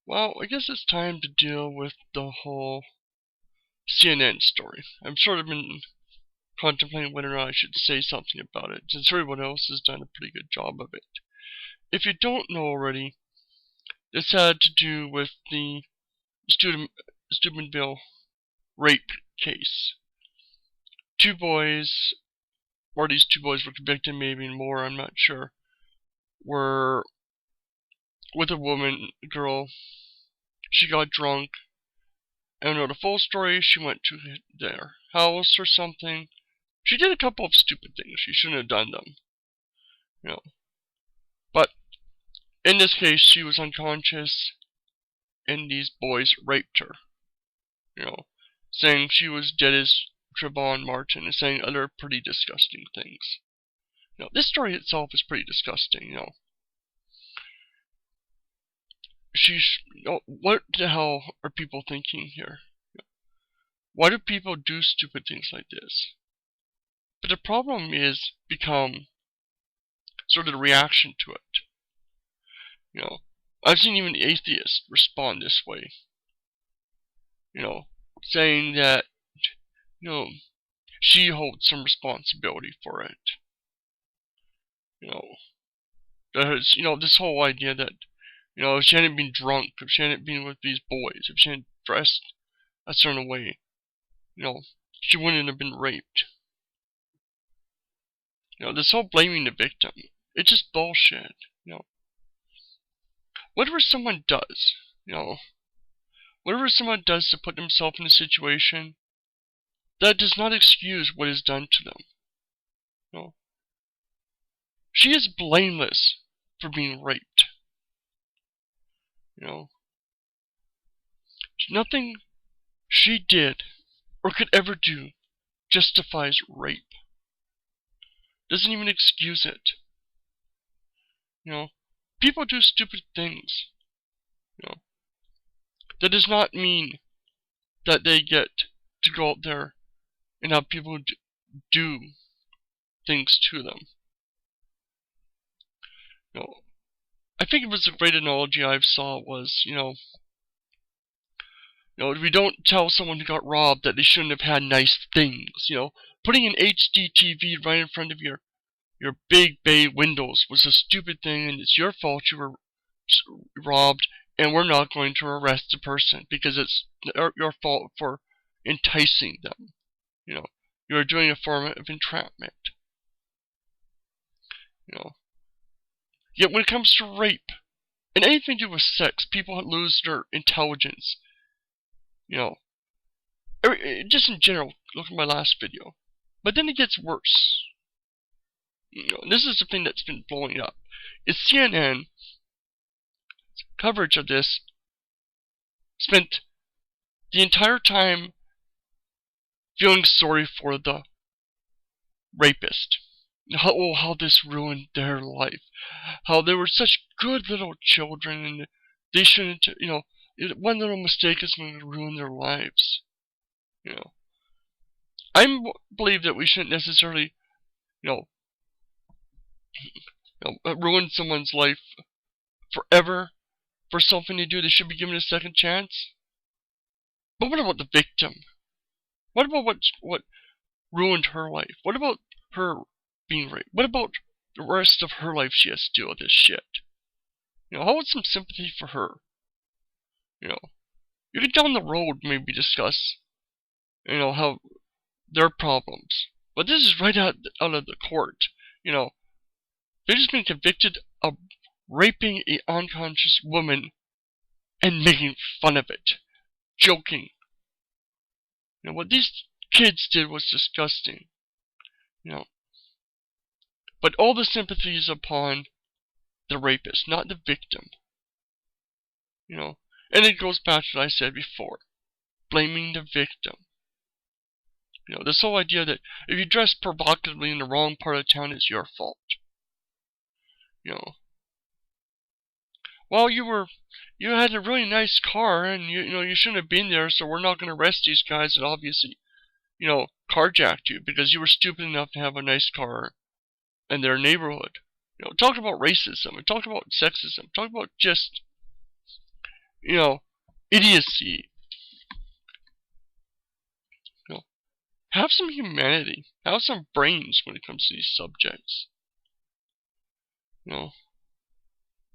Well, I guess it's time to deal with the whole CNN story. I've sort of been contemplating whether or not I should say something about it, since everyone else has done a pretty good job of it. If you don't know already, this had to do with the Steubenville rape case. Two boys, or these two boys were convicted, maybe more, I'm not sure, were with a woman, a girl. She got drunk. I don't know the full story. She went to their house or something. She did a couple of stupid things. She shouldn't have done them. You know. But in this case, she was unconscious, and these boys raped her. You know, saying she was dead as Trayvon Martin, and saying other pretty disgusting things. You know, this story itself is pretty disgusting. You know, what the hell are people thinking here? Why do people do stupid things like this? But the problem is become sort of the reaction to it. You know, I've seen even atheists respond this way. You know, saying that, you know, she holds some responsibility for it. You know, this whole idea that, you know, if she hadn't been drunk, if she hadn't been with these boys, if she hadn't dressed a certain way, you know, she wouldn't have been raped. You know, this whole blaming the victim, it's just bullshit. You know, whatever someone does, you know, whatever someone does to put themselves in a situation, that does not excuse what is done to them. You know, she is blameless for being raped. You know, nothing she did or could ever do justifies rape. Doesn't even excuse it. You know, people do stupid things. You know, that does not mean that they get to go out there and have people do things to them. You know, I think it was a great analogy I saw was, you know, we don't tell someone who got robbed that they shouldn't have had nice things. You know, putting an HD TV right in front of your big bay windows was a stupid thing, and it's your fault you were robbed, and we're not going to arrest the person because it's your fault for enticing them. You know, you're doing a form of entrapment. You know, yet when it comes to rape and anything to do with sex, people lose their intelligence. You know, just in general, look at my last video. But then it gets worse. You know, this is the thing that's been blowing up. Is CNN coverage of this spent the entire time feeling sorry for the rapist. How this ruined their life. How they were such good little children and they shouldn't, you know, one little mistake is going to ruin their lives. You know, I believe that we shouldn't necessarily, you know, ruin someone's life forever for something they do. They should be given a second chance. But what about the victim? What about what ruined her life? What about her being raped? What about the rest of her life she has to deal with this shit? You know, how about some sympathy for her? You know, you can down the road maybe discuss, you know, how their problems. But this is right out of the court. You know, they've just been convicted of raping an unconscious woman and making fun of it, joking. You know, what these kids did was disgusting. You know, but all the sympathy is upon the rapist, not the victim. You know, and it goes back to what I said before, blaming the victim. You know, this whole idea that if you dress provocatively in the wrong part of town, it's your fault. You know, well, you had a really nice car, and you know you shouldn't have been there, so we're not going to arrest these guys that obviously, you know, carjacked you because you were stupid enough to have a nice car in their neighborhood. You know, talk about racism, and talk about sexism, talk about just, you know, idiocy. You know, have some humanity. Have some brains when it comes to these subjects. You know,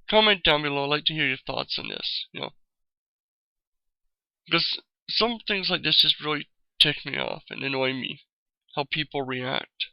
comment down below. I'd like to hear your thoughts on this. You know, because some things like this just really tick me off and annoy me. How people react.